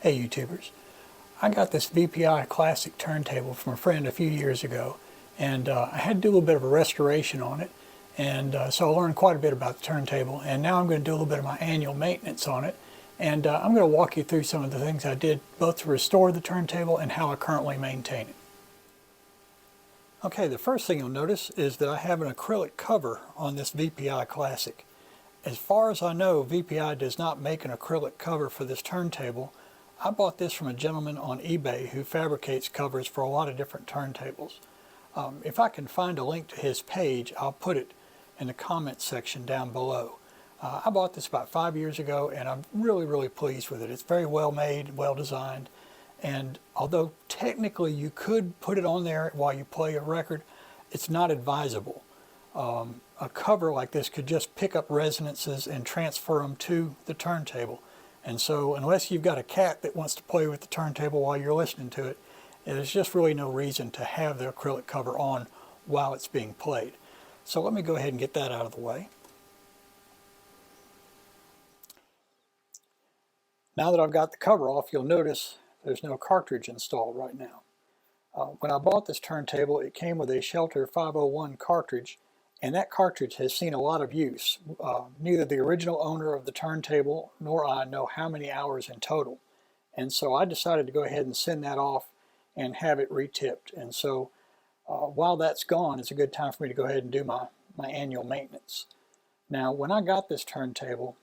Hey YouTubers, I got this VPI Classic turntable from a friend a few years ago, and I had to do a little bit of a restoration on it, and so I learned quite a bit about the turntable, and now I'm going to do a little bit of my annual maintenance on it, and I'm going to walk you through some of the things I did both to restore the turntable and how I currently maintain it. Okay, the first thing you'll notice is that I have an acrylic cover on this VPI Classic. As far as I know, VPI does not make an acrylic cover for this turntable. I bought this from a gentleman on eBay who fabricates covers for a lot of different turntables. If I can find a link to his page, I'll put it in the comments section down below. I bought this about 5 years ago, and I'm really pleased with it. It's very well made, well designed, and although technically you could put it on there while you play a record, it's not advisable. A cover like this could just pick up resonances and transfer them to the turntable. And so unless you've got a cat that wants to play with the turntable while you're listening to it, there's just really no reason to have the acrylic cover on while it's being played. So let me go ahead and get that out of the way. Now that I've got the cover off, you'll notice there's no cartridge installed right now. When I bought this turntable, it came with a Shelter 501 cartridge, and that cartridge has seen a lot of use. Neither the original owner of the turntable nor I know how many hours in total. And so I decided to go ahead and send that off and have it retipped. And so while that's gone, it's a good time for me to go ahead and do my annual maintenance. Now, when I got this turntable,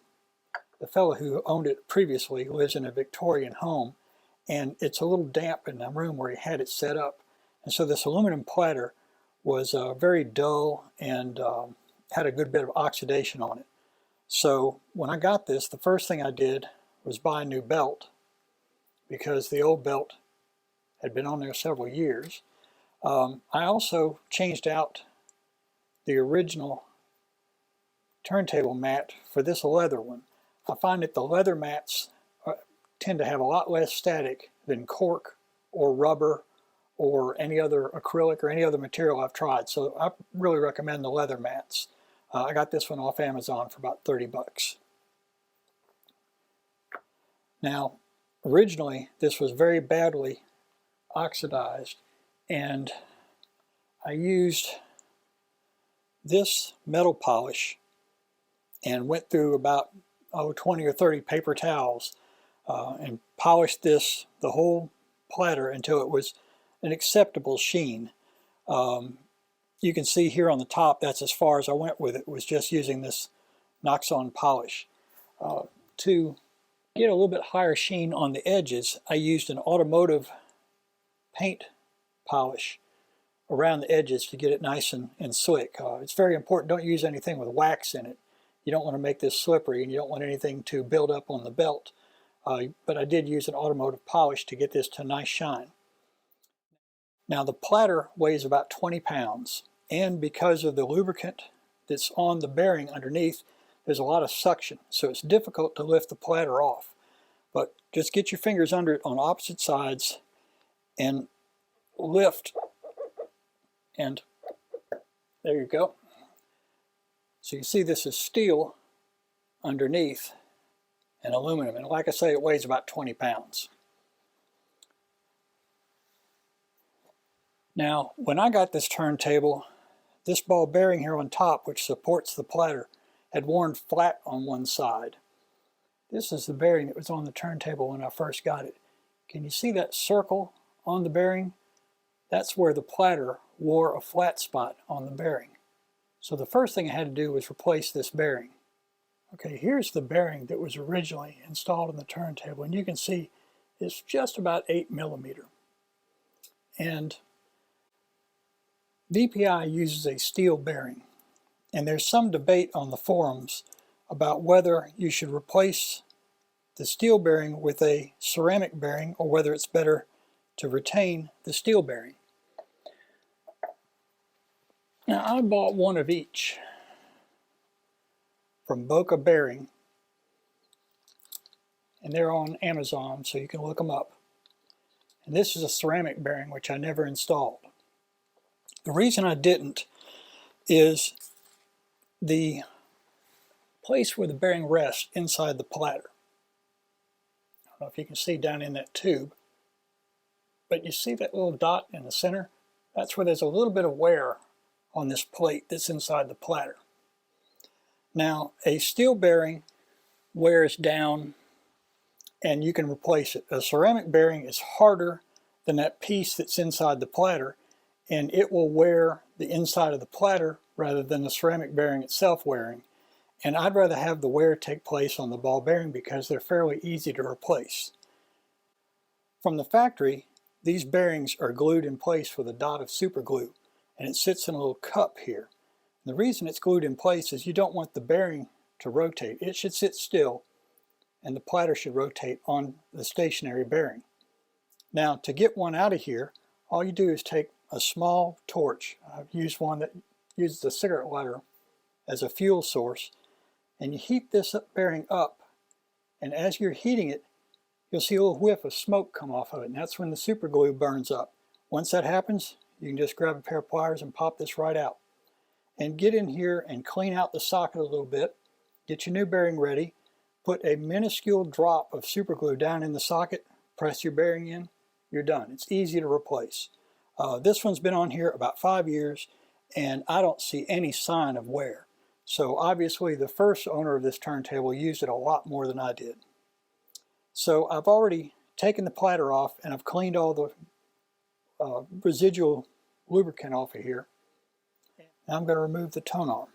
the fellow who owned it previously lives in a Victorian home, and it's a little damp in the room where he had it set up. And so this aluminum platter was very dull and had a good bit of oxidation on it. So when I got this, the first thing I did was buy a new belt, because the old belt had been on there several years. I also changed out the original turntable mat for this leather one. I find that the leather mats tend to have a lot less static than cork or rubber or any other acrylic or any other material I've tried. So I really recommend the leather mats. I got this one off Amazon for about 30 bucks. Now, originally this was very badly oxidized, and I used this metal polish and went through about 20 or 30 paper towels and polished the whole platter until it was an acceptable sheen. You can see here on the top, that's as far as I went with it, was just using this Noxon polish. To get a little bit higher sheen on the edges, I used an automotive paint polish around the edges to get it nice and slick. It's very important, don't use anything with wax in it. You don't want to make this slippery, and you don't want anything to build up on the belt. But I did use an automotive polish to get this to a nice shine. Now the platter weighs about 20 pounds, and because of the lubricant that's on the bearing underneath, there's a lot of suction, so it's difficult to lift the platter off. But just get your fingers under it on opposite sides and lift, and there you go. So you see this is steel underneath and aluminum, and like I say, it weighs about 20 pounds. Now, when I got this turntable, this ball bearing here on top, which supports the platter, had worn flat on one side. This is the bearing that was on the turntable when I first got it. Can you see that circle on the bearing? That's where the platter wore a flat spot on the bearing. So the first thing I had to do was replace this bearing. Okay, here's the bearing that was originally installed in the turntable, and you can see it's just about 8 millimeter. And VPI uses a steel bearing, and there's some debate on the forums about whether you should replace the steel bearing with a ceramic bearing or whether it's better to retain the steel bearing. Now, I bought one of each from Boca Bearing, and they're on Amazon, so you can look them up. And this is a ceramic bearing, which I never installed. The reason I didn't is the place where the bearing rests inside the platter. don't know if you can see down in that tube, but you see that little dot in the center? That's where there's a little bit of wear on this plate that's inside the platter. Now, a steel bearing wears down and you can replace it. A ceramic bearing is harder than that piece that's inside the platter, and it will wear the inside of the platter rather than the ceramic bearing itself wearing. And I'd rather have the wear take place on the ball bearing because they're fairly easy to replace. From the factory, these bearings are glued in place with a dot of super glue, and it sits in a little cup here. And the reason it's glued in place is you don't want the bearing to rotate. It should sit still, and the platter should rotate on the stationary bearing. Now, to get one out of here, all you do is take a small torch. I've used one that uses a cigarette lighter as a fuel source, and you heat this bearing up, and as you're heating it, you'll see a little whiff of smoke come off of it, and that's when the super glue burns up. Once that happens, you can just grab a pair of pliers and pop this right out. And get in here and clean out the socket a little bit, get your new bearing ready, put a minuscule drop of super glue down in the socket, press your bearing in, you're done. It's easy to replace. This one's been on here about 5 years, and I don't see any sign of wear. So obviously the first owner of this turntable used it a lot more than I did. So I've already taken the platter off, and I've cleaned all the residual lubricant off of here. Now I'm going to remove the tone arm.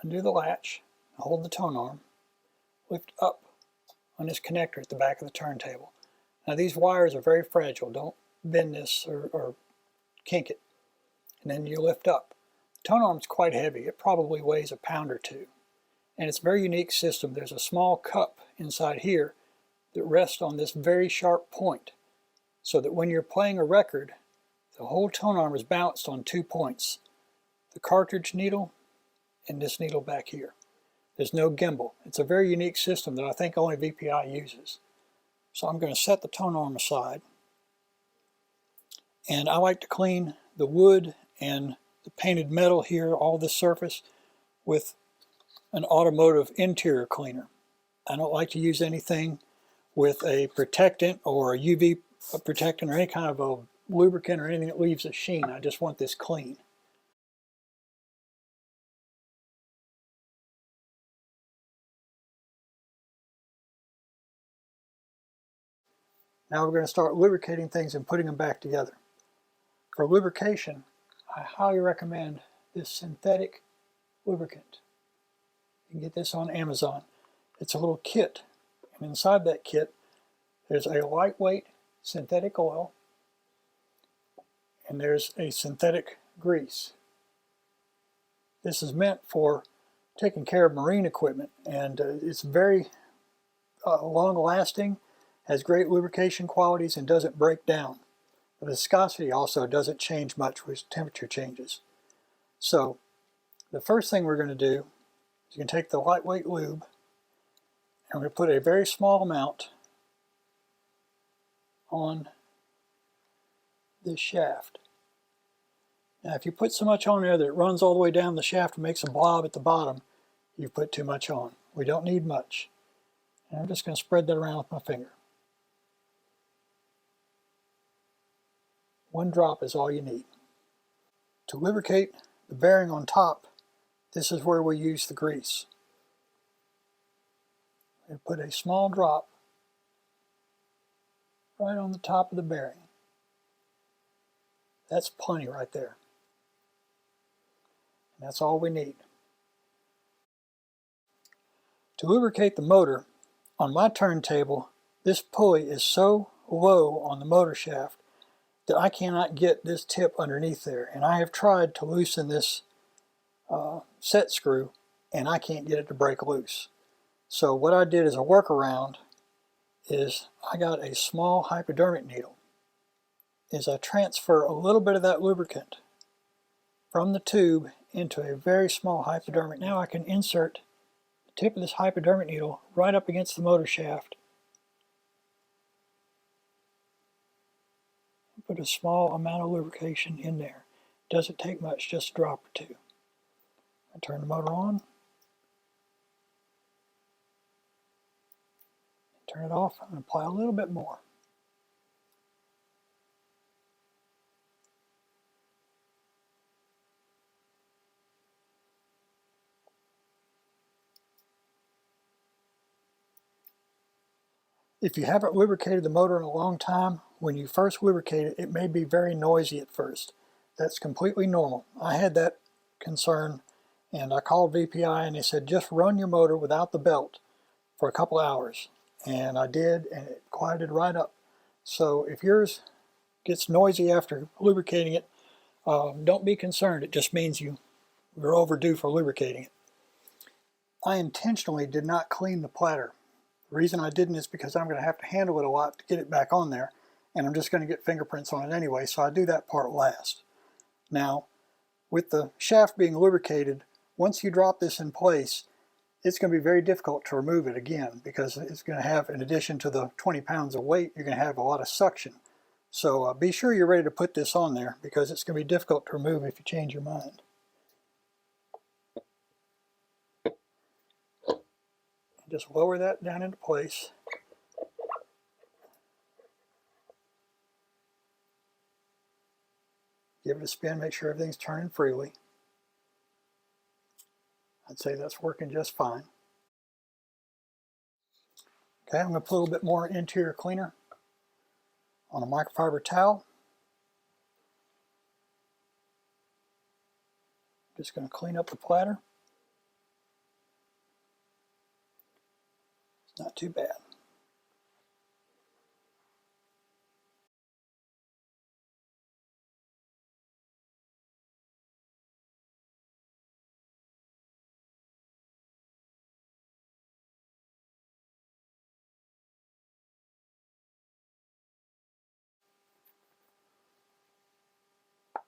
Undo the latch, hold the tone arm, lift up on this connector at the back of the turntable. Now these wires are very fragile. Don't bend this or kink it. And then you lift up. The tone arm's quite heavy. It probably weighs a pound or two. And it's a very unique system. There's a small cup inside here that rests on this very sharp point, so that when you're playing a record, the whole tone arm is balanced on 2 points. The cartridge needle and this needle back here. There's no gimbal. It's a very unique system that I think only VPI uses. So I'm going to set the tone arm aside. And I like to clean the wood and the painted metal here, all this surface, with an automotive interior cleaner. I don't like to use anything with a protectant or a UV protectant or any kind of a lubricant or anything that leaves a sheen. I just want this clean. Now we're going to start lubricating things and putting them back together. For lubrication, I highly recommend this synthetic lubricant. You can get this on Amazon. It's a little kit, and inside that kit there's a lightweight synthetic oil and there's a synthetic grease. This is meant for taking care of marine equipment, and it's very long-lasting, has great lubrication qualities, and doesn't break down. The viscosity also doesn't change much with temperature changes. So the first thing we're going to do is you can take the lightweight lube, and we're going to put a very small amount on this shaft. Now if you put so much on there that it runs all the way down the shaft and makes a blob at the bottom, you've put too much on. We don't need much. And I'm just going to spread that around with my finger. 1 drop is all you need. To lubricate the bearing on top, this is where we use the grease. We put a small drop right on the top of the bearing. That's plenty right there. And that's all we need. To lubricate the motor, on my turntable, this pulley is so low on the motor shaft that I cannot get this tip underneath there. And I have tried to loosen this set screw, and I can't get it to break loose. So what I did as a workaround is I got a small hypodermic needle. I transfer a little bit of that lubricant from the tube into a very small hypodermic. Now I can insert the tip of this hypodermic needle right up against the motor shaft. Put a small amount of lubrication in there. Doesn't take much, just a drop or two. I turn the motor on. Turn it off and apply a little bit more. If you haven't lubricated the motor in a long time, when you first lubricate it, it may be very noisy at first. That's completely normal. I had that concern, and I called VPI and they said just run your motor without the belt for a couple hours. And I did, and it quieted right up. So if yours gets noisy after lubricating it, don't be concerned. It just means you're overdue for lubricating it. I intentionally did not clean the platter. The reason I didn't is because I'm going to have to handle it a lot to get it back on there, and I'm just going to get fingerprints on it anyway, so I do that part last. Now, with the shaft being lubricated, once you drop this in place, it's going to be very difficult to remove it again, because it's going to have, in addition to the 20 pounds of weight, you're going to have a lot of suction. So be sure you're ready to put this on there, because it's going to be difficult to remove if you change your mind. Just lower that down into place. Give it a spin, make sure everything's turning freely. I'd say that's working just fine. Okay, I'm going to put a little bit more interior cleaner on a microfiber towel. Just going to clean up the platter. It's not too bad.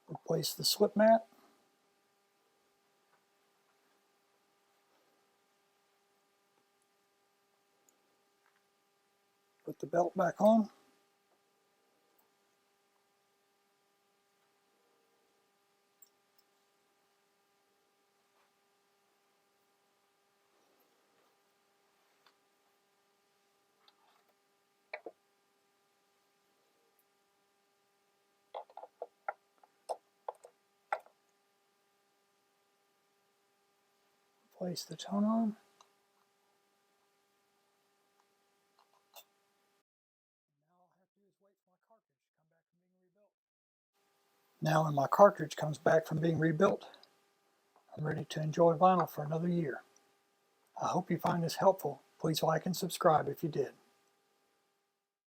Replace the slip mat. Put the belt back on. Place the tone on. Now when my cartridge comes back from being rebuilt, I'm ready to enjoy vinyl for another year. I hope you find this helpful. Please like and subscribe if you did.